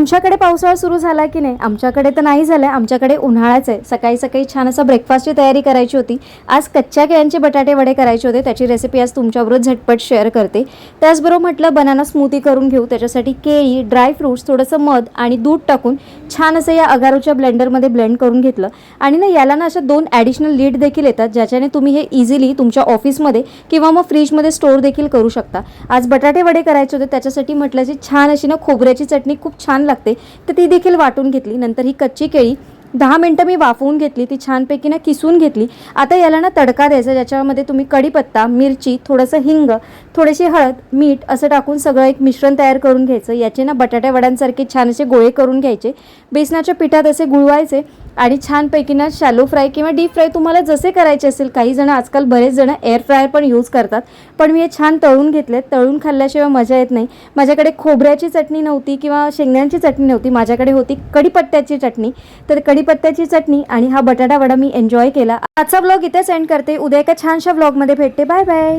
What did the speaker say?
तुमच्याकडे पावसाळा सुरू झाला की नाही? आमच्याकडे तर नाही झालं, आमच्याकडे उन्हाळाच आहे. सकाळी सकाळी छान असा ब्रेकफास्टची तयारी करायची होती. आज कच्च्या केळ्यांचे बटाटे वडे करायचे होते. त्याची रेसिपी आज तुमच्याबरोबर झटपट शेअर करते. त्याचबरोबर म्हटलं बनाना स्मूथी करून घेऊ. त्याच्यासाठी केळी, ड्राय फ्रूट्स, थोडंसं मध आणि दूध टाकून छान असं या अगारोच्या ब्लेंडरमध्ये ब्लेंड करून घेतलं. आणि ना याला ना अशा 2 ॲडिशनल लीड देखील येतात, ज्याच्याने तुम्ही हे इझिली तुमच्या ऑफिसमध्ये किंवा मग फ्रीजमध्ये स्टोअर देखील करू शकता. आज बटाटे वडे करायचे होते, त्याच्यासाठी म्हटलं जी छान अशी ना खोबऱ्याची चटणी खूप छान लागते, तर ती देखील वाटून घेतली. नंतर ही कच्ची केळी 10 मिनटं मी वाफवून घेतली, ती छानपैकी ना किसून घेतली. आता याला ना तडका द्यायचा, ज्याच्यामध्ये तुम्ही कढीपत्ता, मिरची, थोडंसं हिंग, थोडीशी हळद, मीठ असं टाकून सगळं एक मिश्रण तयार करून घ्यायचं. याचे ना बटाट्या वड्यांसारखे छान असे गोळे करून घ्यायचे. बेसनाच्या पिठात असे गुळवायचे आणि छानपैकी ना शॅलो फ्राय किंवा डीप फ्राय तुम्हाला जसे करायचे असेल. काही जण आजकाल बरेच जण एअर फ्रायर पण यूज करतात, पण मी हे छान तळून घेतलेत. तळून खाल्ल्याशिवाय मजा येत नाही. माझ्याकडे खोबऱ्याची चटणी नव्हती किंवा शेंगदाण्याची चटणी नव्हती, माझ्याकडे होती कढीपत्त्याची चटणी. तर कढीपत्त्याची चटणी आणि हा बटाटा वडा मी एन्जॉय केला. आजचा व्लॉग इथेच एंड करते. उद्या एका छानशा व्लॉगमध्ये भेटते. Bye bye.